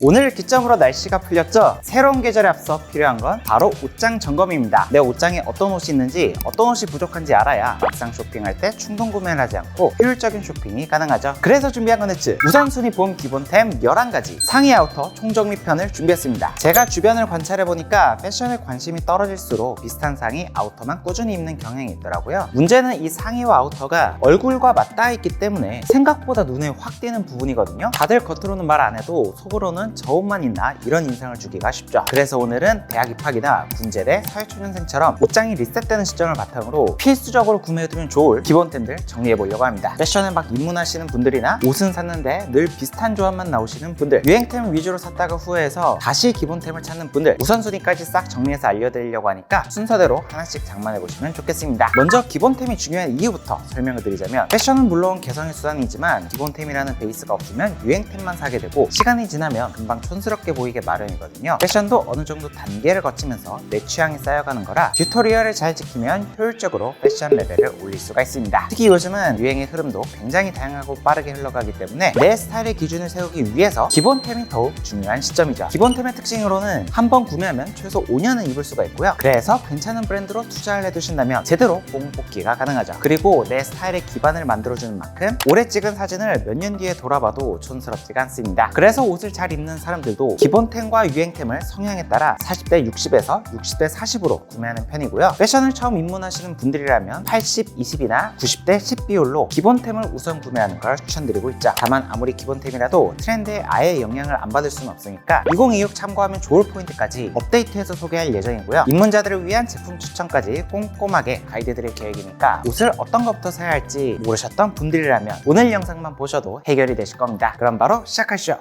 오늘 기점으로 날씨가 풀렸죠? 새로운 계절에 앞서 필요한 건 바로 옷장 점검입니다. 내 옷장에 어떤 옷이 있는지, 어떤 옷이 부족한지 알아야 막상 쇼핑할 때 충동 구매를 하지 않고 효율적인 쇼핑이 가능하죠. 그래서 준비한 컨텐츠 우선순위 봄 기본템 11가지 상의 아우터 총정리편을 준비했습니다. 제가 주변을 관찰해보니까 패션에 관심이 떨어질수록 비슷한 상의 아우터만 꾸준히 입는 경향이 있더라고요. 문제는 이 상의와 아우터가 얼굴과 맞닿아 있기 때문에 생각보다 눈에 확 띄는 부분이거든요. 다들 겉으로는 말 안 해도 속으로는 저 옷만 있나 이런 인상을 주기가 쉽죠. 그래서 오늘은 대학 입학이나 군제대, 사회초년생처럼 옷장이 리셋되는 시점을 바탕으로 필수적으로 구매해두면 좋을 기본템들 정리해보려고 합니다. 패션에 막 입문하시는 분들이나 옷은 샀는데 늘 비슷한 조합만 나오시는 분들, 유행템 위주로 샀다가 후회해서 다시 기본템을 찾는 분들, 우선순위까지 싹 정리해서 알려드리려고 하니까 순서대로 하나씩 장만해보시면 좋겠습니다. 먼저 기본템이 중요한 이유부터 설명을 드리자면, 패션은 물론 개성의 수단이지만 기본템이라는 베이스가 없으면 유행템만 사게 되고 시간이 지나면 금방 촌스럽게 보이게 마련이거든요. 패션도 어느 정도 단계를 거치면서 내 취향이 쌓여가는 거라 튜토리얼을 잘 지키면 효율적으로 패션 레벨을 올릴 수가 있습니다. 특히 요즘은 유행의 흐름도 굉장히 다양하고 빠르게 흘러가기 때문에 내 스타일의 기준을 세우기 위해서 기본템이 더욱 중요한 시점이죠. 기본템의 특징으로는 한 번 구매하면 최소 5년은 입을 수가 있고요. 그래서 괜찮은 브랜드로 투자를 해두신다면 제대로 뽕 뽑기가 가능하죠. 그리고 내 스타일의 기반을 만들어주는 만큼 오래 찍은 사진을 몇 년 뒤에 돌아봐도 촌스럽지가 않습니다. 그래서 옷을 잘 입는 사람들도 기본템과 유행템을 성향에 따라 40대 60에서 60대 40으로 구매하는 편이고요. 패션을 처음 입문하시는 분들이라면 80, 20이나 90대 10 비율로 기본템을 우선 구매하는 걸 추천드리고 있죠. 다만 아무리 기본템이라도 트렌드에 아예 영향을 안 받을 수는 없으니까 2026 참고하면 좋을 포인트까지 업데이트해서 소개할 예정이고요. 입문자들을 위한 제품 추천까지 꼼꼼하게 가이드 드릴 계획이니까 옷을 어떤 것부터 사야 할지 모르셨던 분들이라면 오늘 영상만 보셔도 해결이 되실 겁니다. 그럼 바로 시작하시죠.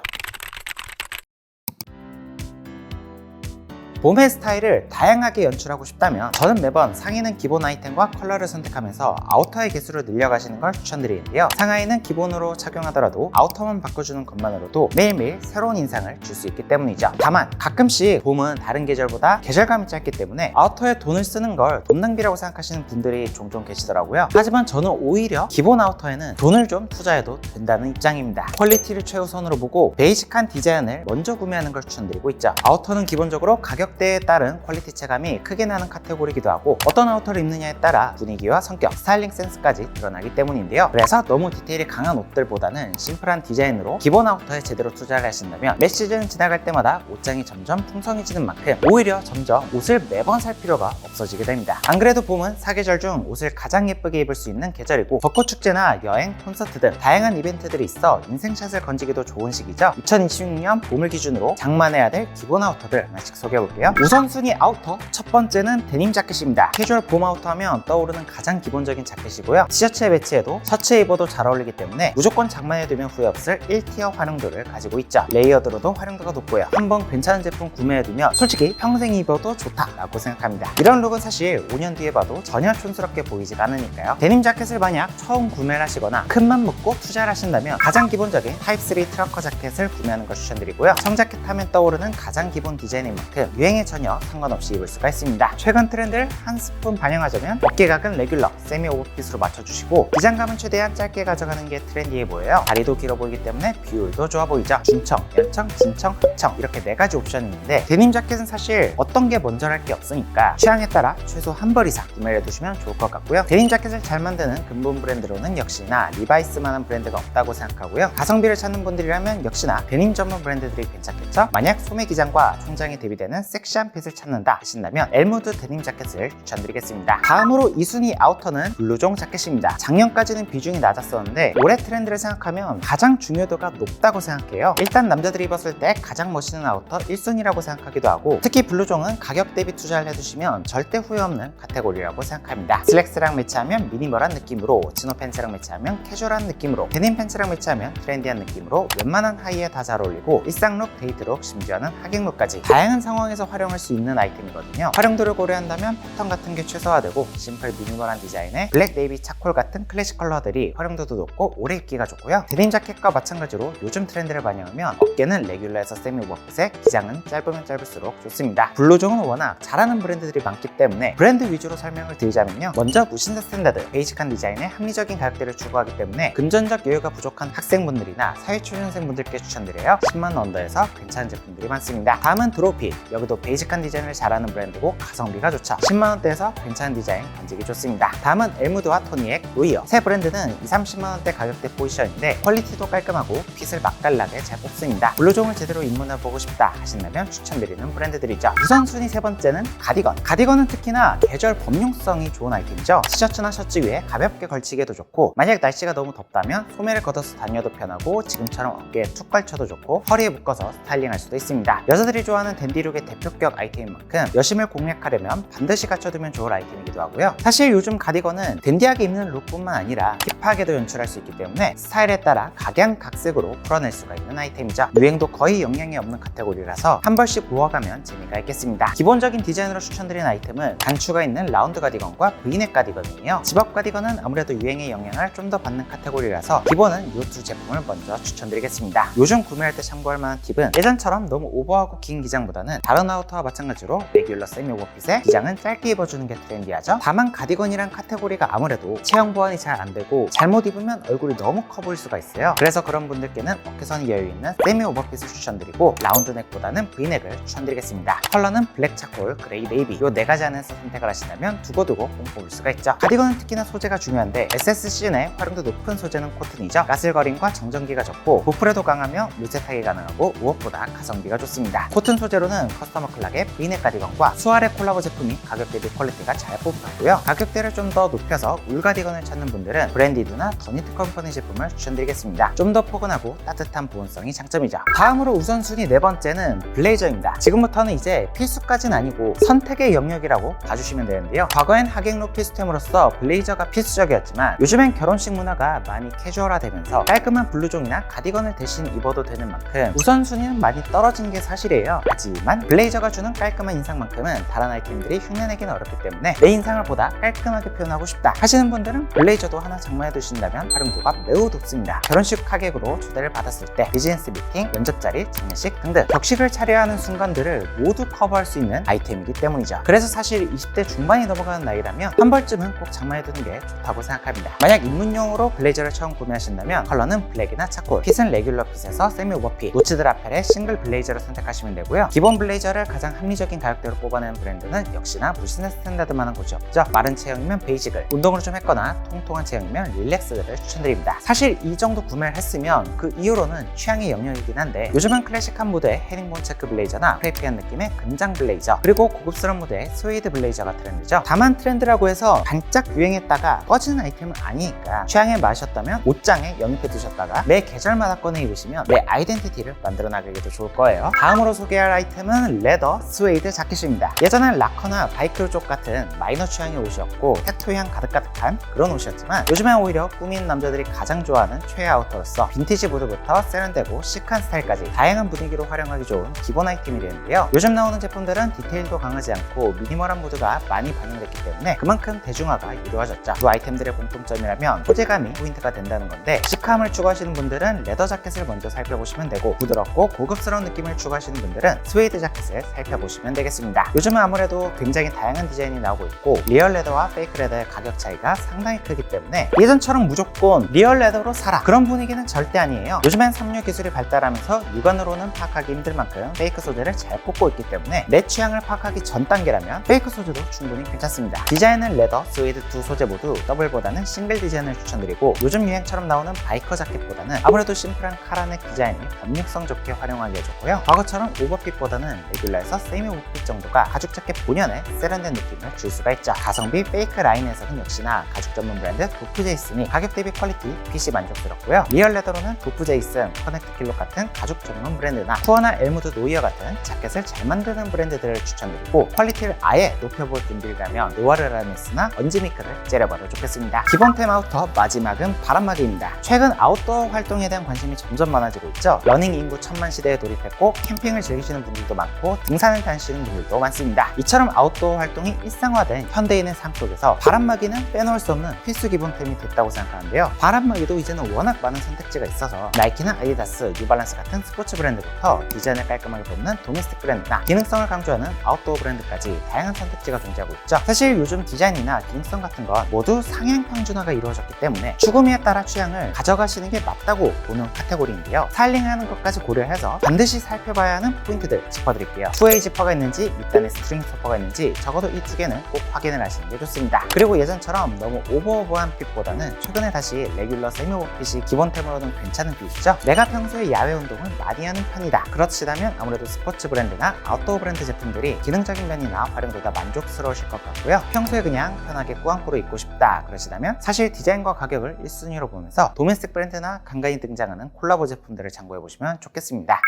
봄의 스타일을 다양하게 연출하고 싶다면 저는 매번 상의는 기본 아이템과 컬러를 선택하면서 아우터의 개수를 늘려가시는 걸 추천드리는데요. 상하이는 기본으로 착용하더라도 아우터만 바꿔주는 것만으로도 매일매일 새로운 인상을 줄 수 있기 때문이죠. 다만 가끔씩 봄은 다른 계절보다 계절감이 짧기 때문에 아우터에 돈을 쓰는 걸 돈 낭비라고 생각하시는 분들이 종종 계시더라고요. 하지만 저는 오히려 기본 아우터에는 돈을 좀 투자해도 된다는 입장입니다. 퀄리티를 최우선으로 보고 베이직한 디자인을 먼저 구매하는 걸 추천드리고 있죠. 아우터는 기본적으로 가격대에 따른 퀄리티 체감이 크게 나는 카테고리이기도 하고 어떤 아우터를 입느냐에 따라 분위기와 성격, 스타일링 센스까지 드러나기 때문인데요. 그래서 너무 디테일이 강한 옷들보다는 심플한 디자인으로 기본 아우터에 제대로 투자를 하신다면 매 시즌 지나갈 때마다 옷장이 점점 풍성해지는 만큼 오히려 점점 옷을 매번 살 필요가 없어지게 됩니다. 안 그래도 봄은 사계절 중 옷을 가장 예쁘게 입을 수 있는 계절이고 벚꽃 축제나 여행, 콘서트 등 다양한 이벤트들이 있어 인생샷을 건지기도 좋은 시기죠. 2026년 봄을 기준으로 장만해야 될 기본 아우터들 하나씩 소개해볼게요. 우선순위 아우터 첫 번째는 데님 자켓입니다. 캐주얼 봄 아우터 하면 떠오르는 가장 기본적인 자켓이고요. 티셔츠에 매치해도 셔츠에 입어도 잘 어울리기 때문에 무조건 장만해두면 후회 없을 1티어 활용도를 가지고 있죠. 레이어드로도 활용도가 높고요. 한번 괜찮은 제품 구매해두면 솔직히 평생 입어도 좋다라고 생각합니다. 이런 룩은 사실 5년 뒤에 봐도 전혀 촌스럽게 보이지가 않으니까요. 데님 자켓을 만약 처음 구매를 하시거나 큰맘 먹고 투자를 하신다면 가장 기본적인 타입3 트러커 자켓을 구매하는 걸 추천드리고요. 청자켓 하면 떠오르는 가장 기본 디자인인 만큼 유행에 전혀 상관없이 입을 수가 있습니다. 최근 트렌드를 한 스푼 반영하자면 어깨각은 레귤러, 세미 오버핏으로 맞춰주시고 기장감은 최대한 짧게 가져가는 게 트렌디해 보여요. 다리도 길어 보이기 때문에 비율도 좋아 보이죠. 중청, 연청, 진청, 합청 이렇게 4가지 옵션이 있는데 데님 자켓은 사실 어떤 게 먼저랄 게 없으니까 취향에 따라 최소 한 벌 이상 구매를 해두시면 좋을 것 같고요. 데님 자켓을 잘 만드는 근본 브랜드로는 역시나 리바이스만한 브랜드가 없다고 생각하고요. 가성비를 찾는 분들이라면 역시나 데님 전문 브랜드들이 괜찮겠죠. 만약 소매 기장과 총장이 대비되는 섹시한 핏을 찾는다 하신다면 엘무드 데님 자켓을 추천드리겠습니다. 다음으로 2순위 아우터는 블루종 자켓입니다. 작년까지는 비중이 낮았었는데 올해 트렌드를 생각하면 가장 중요도가 높다고 생각해요. 일단 남자들이 입었을 때 가장 멋있는 아우터 1순위라고 생각하기도 하고 특히 블루종은 가격 대비 투자를 해두시면 절대 후회 없는 카테고리라고 생각합니다. 슬랙스랑 매치하면 미니멀한 느낌으로, 치노 팬츠랑 매치하면 캐주얼한 느낌으로, 데님 팬츠랑 매치하면 트렌디한 느낌으로 웬만한 하의에 다 잘 어울리고 일상룩, 데이트룩, 심지어는 하객룩까지 다양한 상황에서 활용할 수 있는 아이템이거든요. 활용도를 고려한다면 패턴 같은 게 최소화되고 심플 미니멀한 디자인에 블랙, 네이비, 차콜 같은 클래식 컬러들이 활용도도 높고 오래 입기가 좋고요. 데님 자켓과 마찬가지로 요즘 트렌드를 반영하면 어깨는 레귤러에서 세미 오버핏에 기장은 짧으면 짧을수록 좋습니다. 블루종은 워낙 잘하는 브랜드들이 많기 때문에 브랜드 위주로 설명을 드리자면요. 먼저 무신사 스탠다드, 베이직한 디자인에 합리적인 가격대를 추구하기 때문에 금전적 여유가 부족한 학생분들이나 사회초년생분들께 추천드려요. 10만 원 언더에서 괜찮은 제품들이 많습니다. 다음은 드로핏. 여기도 베이직한 디자인을 잘하는 브랜드고 가성비가 좋죠. 10만 원대에서 괜찮은 디자인 건지기 좋습니다. 다음은 엘무드와 토니의 로이어. 새 브랜드는 20-30만 원대 가격대 포지션인데 퀄리티도 깔끔하고 핏을 맛깔나게 잘 뽑습니다. 블루종을 제대로 입문해보고 싶다 하신다면 추천드리는 브랜드들이죠. 우선순위 세 번째는 가디건. 가디건은 특히나 계절 범용성이 좋은 아이템이죠. 티셔츠나 셔츠 위에 가볍게 걸치기에도 좋고, 만약 날씨가 너무 덥다면 소매를 걷어서 다녀도 편하고 지금처럼 어깨에 툭 걸쳐도 좋고 허리에 묶어서 스타일링할 수도 있습니다. 여자들이 좋아하는 댄디룩의 대표격 아이템인 만큼 여심을 공략하려면 반드시 갖춰두면 좋을 아이템이기도 하고요. 사실 요즘 가디건은 댄디하게 입는 룩뿐만 아니라 힙하게도 연출할 수 있기 때문에 스타일에 따라 각양각색으로 풀어낼 수가 있는 아이템이죠. 유행도 거의 영향이 없는 카테고리라서 한 벌씩 모아가면 재미가 있겠습니다. 기본적인 디자인으로 추천드린 아이템은 단추가 있는 라운드 가디건과 브이넥 가디건이에요. 집업 가디건은 아무래도 유행의 영향을 좀 더 받는 카테고리라서 기본은 이 두 제품을 먼저 추천드리겠습니다. 요즘 구매할 때 참고할 만한 팁은 예전처럼 너무 오버하고 긴 기장보다는 다른 아우터와 마찬가지로 레귤러 세미 오버핏에 기장은 짧게 입어주는 게 트렌디하죠. 다만 가디건이란 카테고리가 아무래도 체형 보완이 잘 안되고 잘못 입으면 얼굴이 너무 커 보일 수가 있어요. 그래서 그런 분들께는 어깨선이 여유있는 세미 오버핏을 추천드리고 라운드 넥보다는 브이넥을 추천드리겠습니다. 컬러는 블랙, 차콜, 그레이, 네이비 이 네 가지 안에서 선택을 하신다면 두고두고 뽕 뽑을 수가 있죠. 가디건은 특히나 소재가 중요한데 SSC 내 활용도 높은 소재는 코튼이죠. 가슬거림과 정전기가 적고 보풀에도 강하며 물세탁이 가능하고 무엇보다 가성비가 좋습니다. 코튼 소재로는 커스터머 클락의 브이넥 가디건과 수아레 콜라보 제품이 가격 대비 퀄리티가 잘 뽑혔고요. 가격대를 좀 더 높여서 울 가디건을 찾는 분들은 브랜디드나 더니트 컴퍼니 제품을 추천드리겠습니다. 좀 더 포근하고 따뜻한 보온성이 장점이죠. 다음으로 우선순위 네 번째는 블레이저입니다. 지금부터는 이제 필수까지는 아니고 선택의 영역이라고 봐주시면 되는데요. 과거엔 하객룩 필수템으로서 블레이저가 필수적이었지만 요즘엔 결혼식 문화가 많이 캐주얼화되면서 깔끔한 블루종이나 가디건을 대신 입어도 되는 만큼 우선순위는 많이 떨어진 게 사실이에요. 하지만 블레이저가 주는 깔끔한 인상만큼은 다른 아이템들이 흉내내기는 어렵기 때문에 내 인상을 보다 깔끔하게 표현하고 싶다 하시는 분들은 블레이저도 하나 장만해 두신다면 활용도가 매우 높습니다. 결혼식 하객으로 초대를 받았을 때 비즈니스 미팅, 면접 자리, 장례식 등등 격식을 차려야 하는 순간들을 모두 커버할 수 있는 아이템이기 때문이죠. 그래서 사실 20대 중반이 넘어가는 나이라면 한 벌쯤은 꼭 장만해 두는 게 좋다고 생각합니다. 만약 입문용으로 블레이저를 처음 구매하신다면 컬러는 블랙이나 차콜, 핏은 레귤러 핏에서 세미 오버핏, 노치드 라펠의 싱글 블레이저를 선택하시면 되고요. 기본 블레이저를 가장 합리적인 가격대로 뽑아내는 브랜드는 역시나 무신의 스탠다드만한 곳이 없죠. 마른 체형이면 베이직을, 운동을 좀 했거나 통통한 체형이면 릴렉스를 추천드립니다. 사실 이 정도 구매를 했으면 그 이후로는 취향의 영역이긴 한데 요즘은 클래식한 무드의 헤링본 체크 블레이저나 크레이피한 느낌의 금장 블레이저, 그리고 고급스러운 무드의 스웨이드 블레이저가 트렌드죠. 다만 트렌드라고 해서 반짝 유행했다가 꺼지는 아이템은 아니니까 취향에 맞으셨다면 옷장에 영입해 두셨다가 매 계절마다 꺼내 입으시면 내 아이덴티티를 만들어 나가기도 좋을 거예요. 다음으로 소개할 아이템은 레더 스웨이드 자켓입니다. 예전엔 락커나 바이크 쪽 같은 마이너 취향의 옷이었고 테토향 가득가득한 그런 옷이었지만 요즘엔 오히려 꾸민 남자들이 가장 좋아하는 최애 아우터로서 빈티지 무드부터 세련되고 시크한 스타일까지 다양한 분위기로 활용하기 좋은 기본 아이템이 되는데요. 요즘 나오는 제품들은 디테일도 강하지 않고 미니멀한 무드가 많이 반영됐기 때문에 그만큼 대중화가 이루어졌죠. 이 아이템들의 공통점이라면 소재감이 포인트가 된다는 건데, 시크함을 추구하시는 분들은 레더 자켓을 먼저 살펴보시면 되고 부드럽고 고급스러운 느낌을 추구하시는 분들은 스웨이드 자켓을 살펴보시면 되겠습니다. 요즘은 아무래도 굉장히 다양한 디자인이 나오고 있고 리얼 레더와 페이크 레더의 가격 차이가 상당히 크기 때문에 예전처럼 무조건 리얼 레더로 사라 그런 분위기는 절대 아니에요. 요즘엔 섬유 기술이 발달하면서 육안으로는 파악하기 힘들 만큼 페이크 소재를 잘 뽑고 있기 때문에 내 취향을 파악하기 전 단계라면 페이크 소재도 충분히 괜찮습니다. 디자인은 레더, 스웨이드 두 소재 모두 더블보다는 싱글 디자인을 추천드리고 요즘 유행처럼 나오는 바이커 자켓보다는 아무래도 심플한 카라넥 디자인이 범용성 좋게 활용하기에 좋고요. 과거처럼 오버핏보다는 레귤러에서 세미 오버핏 정도가 가죽 자켓 본연의 세련된 느낌을 줄 수가 있죠. 가성비 페이크 라인에서는 역시나 가죽 전문 브랜드 도프제이슨이 가격 대비 퀄리티, 핏이 만족스럽고요. 리얼 레더로는 도프제이슨, 커넥트 킬록 같은 가죽 전문 브랜드나 투어나 엘무드 노이어 같은 자켓을 잘 만드는 브랜드들을 추천드리고 퀄리티를 아예 높여볼 분들이라면 노아르라네스나 언지미크를 째려봐도 좋겠습니다. 기본템 아우터 마지막은 바람막이입니다. 최근 아웃도어 활동에 대한 관심이 점점 많아지고 있죠. 러닝 인구 천만 시대에 돌입했고 캠핑을 즐기시는 분들도 많고 등산을 다니시는 분들도 많습니다. 이처럼 아웃도어 활동이 일상화된 현대인의 삶 속에서 바람막이는 빼놓을 수 없는 필수 기본템이 됐다고 생각하는데요. 바람막이도 이제는 워낙 많은 선택지가 있어서 나이키나 아디다스, 뉴발란스 같은 스포츠 브랜드부터 디자인을 깔끔하게 뽑는 도메스틱 브랜드나 기능성을 강조하는 아웃도어 브랜드까지 다양한 선택지가 존재하고 있죠. 사실 요즘 디자인이나 기능성 같은 건 모두 상향 평준화가 이루어졌기 때문에 추구미에 따라 취향을 가져가시는 게 맞다고 보는 카테고리인데요. 스타일링하는 것까지 고려해서 반드시 살펴봐야 하는 포인트들 짚어드릴게요. 2웨이 지퍼가 있는지, 밑단에 스트링 스토퍼가 있는지 적어도 이 두 개는 꼭 확인을 하시는 게 좋습니다. 그리고 예전처럼 너무 오버오버한 핏보다는 최근에 다시 레귤러 세미 오버핏이 기본템으로는 괜찮은 핏이죠. 내가 평소에 야외 운동을 많이 하는 편이다. 그렇시다면 아무래도 스포츠 브랜드나 아웃도어 브랜드 제품들이 기능적인 면이나 활용도가 만족스러우실 것 같고요. 평소에 그냥 편하게 꾸안꾸로 입고 싶다 그러시다면 사실 디자인과 가격을 1순위로 보면서 도메스틱 브랜드나 간간히 등장하는 콜라보 제품들을 참고해보시면 좋겠습니다.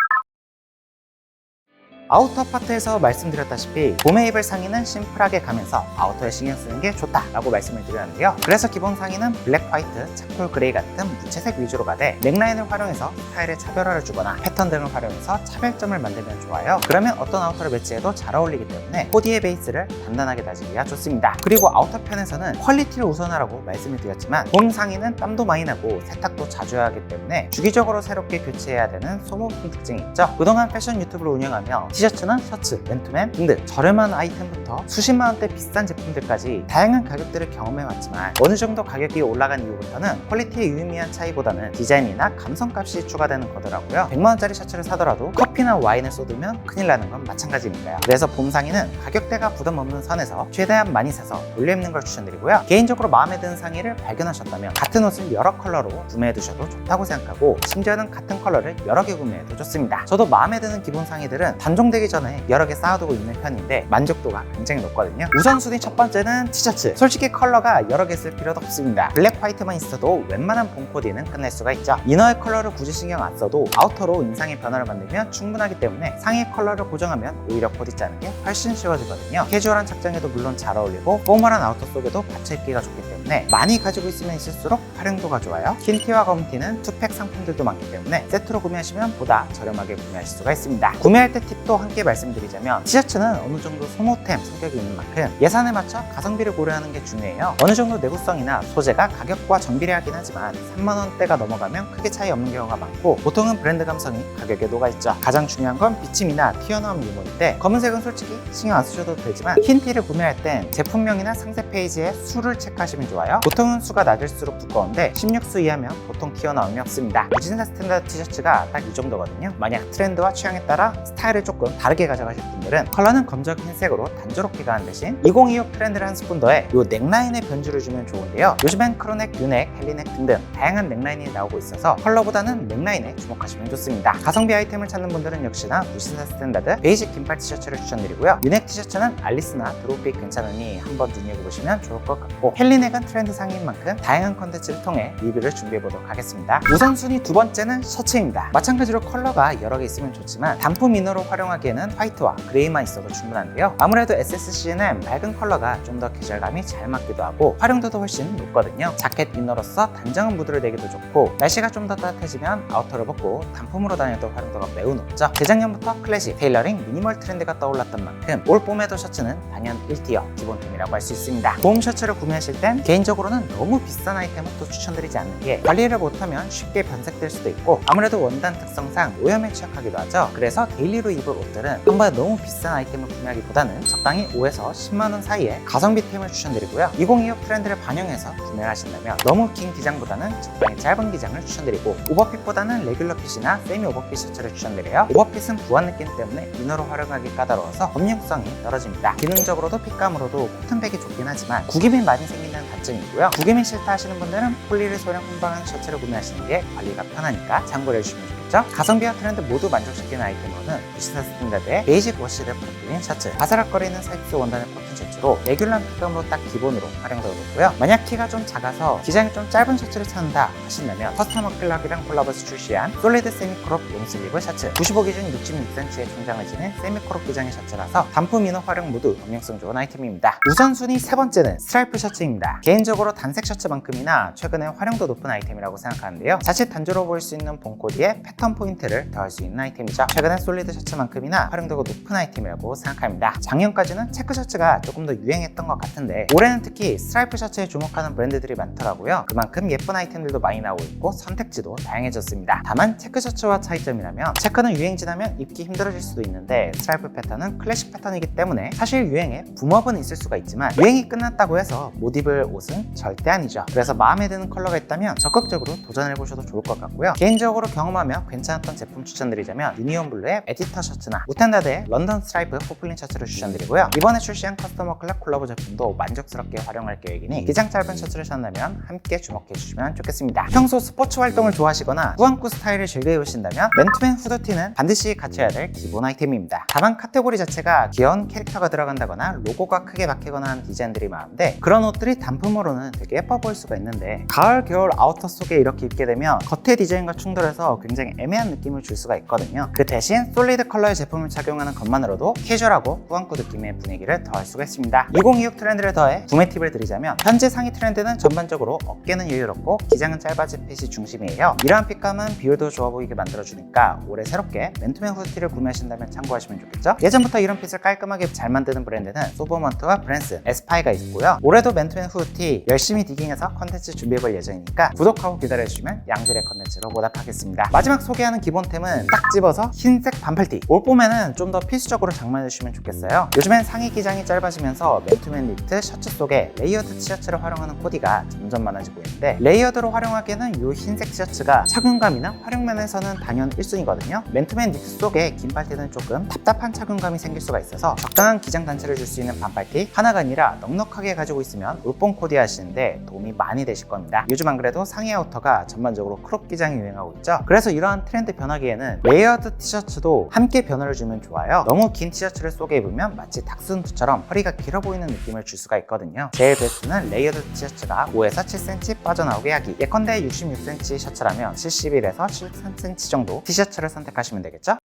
아우터 파트에서 말씀드렸다시피 봄에 입을 상의는 심플하게 가면서 아우터에 신경 쓰는 게 좋다라고 말씀을 드렸는데요. 그래서 기본 상의는 블랙, 화이트, 차콜 그레이 같은 무채색 위주로 가되 넥라인을 활용해서 스타일의 차별화를 주거나 패턴 등을 활용해서 차별점을 만들면 좋아요. 그러면 어떤 아우터를 매치해도 잘 어울리기 때문에 코디의 베이스를 단단하게 다지기가 좋습니다. 그리고 아우터 편에서는 퀄리티를 우선하라고 말씀을 드렸지만 봄 상의는 땀도 많이 나고 세탁도 자주 해야 하기 때문에 주기적으로 새롭게 교체해야 되는 소모품 특징이 있죠. 그동안 패션 유튜브를 운영하며 티셔츠나 셔츠, 맨투맨 등등 저렴한 아이템부터 수십만원대 비싼 제품들까지 다양한 가격들을 경험해왔지만 어느 정도 가격이 올라간 이후부터는 퀄리티의 유의미한 차이보다는 디자인이나 감성값이 추가되는 거더라고요. 100만원짜리 셔츠를 사더라도 커피나 와인을 쏟으면 큰일 나는 건 마찬가지니까요. 그래서 봄 상의는 가격대가 부담 없는 선에서 최대한 많이 사서 올려 입는 걸 추천드리고요. 개인적으로 마음에 드는 상의를 발견하셨다면 같은 옷을 여러 컬러로 구매해 두셔도 좋다고 생각하고 심지어는 같은 컬러를 여러 개 구매해도 좋습니다. 저도 마음에 드는 기본 상의들은 단종되기 전에 여러 개 쌓아두고 입는 편인데 만족도가 굉장히 높거든요. 우선순위 첫 번째는 티셔츠. 솔직히 컬러가 여러 개 쓸 필요도 없습니다. 블랙, 화이트만 있어도 웬만한 봄 코디는 끝낼 수가 있죠. 이너의 컬러를 굳이 신경 안 써도 아우터로 인상의 변화를 만들면 충분하기 때문에 상의 컬러를 고정하면 오히려 코디 짜는 게 훨씬 쉬워지거든요. 캐주얼한 착장에도 물론 잘 어울리고 포멀한 아우터 속에도 받쳐입기가 좋기 때문에 많이 가지고 있으면 있을수록 활용도가 좋아요. 흰 티와 검은 티는 투팩 상품들도 많기 때문에 세트로 구매하시면 보다 저렴하게 구매하실 수가 있습니다. 구매할 때 팁도 함께 말씀드리자면 티셔츠는 어느 정도 소모템 성격이 있는 만큼 예산에 맞춰 가성비를 고려하는 게 중요해요. 어느 정도 내구성이나 소재가 가격과 정비례하긴 하지만 3만원대가 넘어가면 크게 차이 없는 경우가 많고 보통은 브랜드 감성이 가격에 녹아있죠. 가장 중요한 건 비침이나 튀어나온 유무인데 검은색은 솔직히 신경 안 쓰셔도 되지만 흰 티를 구매할 땐 제품명이나 상세 페이지에 수를 체크하시면 좋아요. 보통은 수가 낮을수록 두꺼운데 16수 이하면 보통 튀어나옴이 없습니다. 무진사 스탠다드 티셔츠가 딱 이 정도거든요. 만약 트렌드와 취향에 따라 스타일을 조금 다르게 가져가실 분들은 컬러는 검정 흰색으로 단조롭게 가는 대신 2025 트렌드를 한 스푼 더해 요 넥라인에 변주를 주면 좋은데요. 요즘엔 크로넥, 유넥, 헬리넥 등등 다양한 넥라인이 나오고 있어서 컬러보다는 넥라인에 주목하시면 좋습니다. 가성비 아이템을 찾는 분들은 역시나 무신사 스탠다드 베이직 긴팔 티셔츠를 추천드리고요. 유넥 티셔츠는 알리스나 드롭핏 괜찮으니 한번 눈여겨보시면 좋을 것 같고 헬리넥은 트렌드 상인 만큼 다양한 컨텐츠를 통해 리뷰를 준비해보도록 하겠습니다. 우선순위 두 번째는 셔츠입니다. 마찬가지로 컬러가 여러 개 있으면 좋지만 단품 이너로 활용하기에는 화이트와 그레이만 있어도 충분한데요. 아무래도 SSC는 밝은 컬러가 좀 더 계절감이 잘 맞기도 하고 활용도도 훨씬 높거든요. 자켓 이너로서 단정한 무드를 내기도 좋고 날씨가 좀 더 따뜻해지면 아우터를 벗고 단품으로 다녀도 활용도가 매우 높죠. 재작년부터 클래식, 테일러링, 미니멀 트렌드가 떠올랐던 만큼 올 봄에도 셔츠는 단연 1티어 기본템이라고 할 수 있습니다. 봄 셔츠를 구매하실 땐 개인적으로는 너무 비싼 아이템은 또 추천드리지 않는 게 관리를 못하면 쉽게 변색될 수도 있고 아무래도 원단 특성상 오염에 취약하기도 하죠. 그래서 데일리로 입을 옷들은 한 번에 너무 비싼 아이템을 구매하기보다는 적당히 5에서 10만원 사이에 가성비템을 추천드리고요. 2025 트렌드를 반영해서 구매를 하신다면 너무 긴 기장보다는 적당히 짧은 기장을 추천드리고 오버핏보다는 레귤러 핏이나 세미 오버핏 셔츠를 추천드려요. 오버핏은 부한 느낌 때문에 이너로 활용하기 까다로워서 범용성이 떨어집니다. 기능적으로도 핏감으로도 코튼백이 좋긴 하지만 구김이 많이 생기는 단점이 있고요. 구김이 싫다 하시는 분들은 폴리를 소량 혼방한 셔츠를 구매하시는 게 관리가 편하니까 참고를 해주시면 좋겠습니다. 가성비와 트렌드 모두 만족시키는 아이템으로는 무신사 스탠다드의 베이직 워시를 부탁드린 셔츠, 바사락거리는 사이트 원단의 코튼 셔츠로 레귤러한 핏감으로 딱 기본으로 활용도가 높고요. 만약 키가 좀 작아서 기장이 좀 짧은 셔츠를 찾는다 하신다면 커스텀 어클락이랑 콜라보에서 출시한 솔리드 세미크롭 롱슬리브 셔츠, 95 기준 66cm의 총장을 지닌 세미크롭 기장의 셔츠라서 단품 이너 활용 모두 범용성 좋은 아이템입니다. 우선순위 세 번째는 스트라이프 셔츠입니다. 개인적으로 단색 셔츠만큼이나 최근에 활용도 높은 아이템이라고 생각하는데요. 자칫 단조로워 보일 수 있는 본 코디에 패턴 포인트를 더할 수 있는 아이템이죠. 최근에 솔리드 셔츠만큼이나 활용도가 높은 아이템이라고 생각합니다. 작년까지는 체크 셔츠가 조금 더 유행했던 것 같은데 올해는 특히 스트라이프 셔츠에 주목하는 브랜드들이 많더라고요. 그만큼 예쁜 아이템들도 많이 나오고 있고 선택지도 다양해졌습니다. 다만 체크 셔츠와 차이점이라면 체크는 유행 지나면 입기 힘들어질 수도 있는데 스트라이프 패턴은 클래식 패턴이기 때문에 사실 유행에 붐업은 있을 수가 있지만 유행이 끝났다고 해서 못 입을 옷은 절대 아니죠. 그래서 마음에 드는 컬러가 있다면 적극적으로 도전해보셔도 좋을 것 같고요. 개인적으로 경험하며 괜찮았던 제품 추천드리자면 유니온 블루의 에디터 셔츠나 우텐다드의 런던 스트라이프 포플린 셔츠를 추천드리고요. 이번에 출시한 커스터머 클럽 콜라보 제품도 만족스럽게 활용할 계획이니 기장 짧은 셔츠를 찾는다면 함께 주목해주시면 좋겠습니다. 평소 스포츠 활동을 좋아하시거나 꾸안꾸 스타일을 즐겨 입으신다면 맨투맨 후드티는 반드시 갖춰야 될 기본 아이템입니다. 다만 카테고리 자체가 귀여운 캐릭터가 들어간다거나 로고가 크게 박히거나 하는 디자인들이 많은데 그런 옷들이 단품으로는 되게 예뻐 보일 수가 있는데 가을, 겨울 아우터 속에 이렇게 입게 되면 겉의 디자인과 충돌해서 굉장히 애매한 느낌을 줄 수가 있거든요. 그 대신 솔리드 컬러의 제품을 착용하는 것만으로도 캐주얼하고 꾸안꾸 느낌의 분위기를 더할 수가 있습니다. 2026 트렌드를 더해 구매 팁을 드리자면 현재 상의 트렌드는 전반적으로 어깨는 여유롭고 기장은 짧아진 핏이 중심이에요. 이러한 핏감은 비율도 좋아 보이게 만들어주니까 올해 새롭게 맨투맨 후드티를 구매하신다면 참고하시면 좋겠죠? 예전부터 이런 핏을 깔끔하게 잘 만드는 브랜드는 소버먼트와 브랜슨, 에스파이가 있고요. 올해도 맨투맨 후드티 열심히 디깅해서 컨텐츠 준비해볼 예정이니까 구독하고 기다려주시면 양질의 컨텐츠로 보답하겠습니다. 마지막 소개하는 기본템은 딱 집어서 흰색 반팔티. 올 봄에는 좀 더 필수적으로 장만해주시면 좋겠어요. 요즘엔 상의 기장이 짧아지면서 맨투맨 니트 셔츠 속에 레이어드 티셔츠를 활용하는 코디가 점점 많아지고 있는데 레이어드로 활용하기에는 이 흰색 티셔츠가 착용감이나 활용면에서는 단연 1순위거든요. 맨투맨 니트 속에 긴 팔티는 조금 답답한 착용감이 생길 수가 있어서 적당한 기장 단체를 줄 수 있는 반팔티 하나가 아니라 넉넉하게 가지고 있으면 올봄 코디 하시는데 도움이 많이 되실 겁니다. 요즘 안 그래도 상의 아우터가 전반적으로 크롭 기장이 유행하고 있죠. 그래서 이러한 트렌드 변화기에는 레이어드 티셔츠도 함께 변화를 주면 좋아요. 너무 긴 티셔츠를 속에 입으면 마치 닥스훈트처럼 허리가 길어 보이는 느낌을 줄 수가 있거든요. 제일 베스트는 레이어드 티셔츠가 5에서 7cm 빠져나오게 하기. 예컨대 66cm 셔츠라면 71에서 73cm 정도 티셔츠를 선택하시면 되겠죠?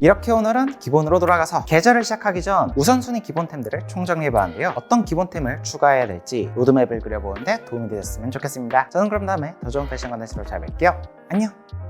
이렇게 오늘은 기본으로 돌아가서 계절을 시작하기 전 우선순위 기본템들을 총정리해봤는데요. 어떤 기본템을 추가해야 될지 로드맵을 그려보는데 도움이 되셨으면 좋겠습니다. 저는 그럼 다음에 더 좋은 패션 컨텐츠로 잘 뵐게요. 안녕!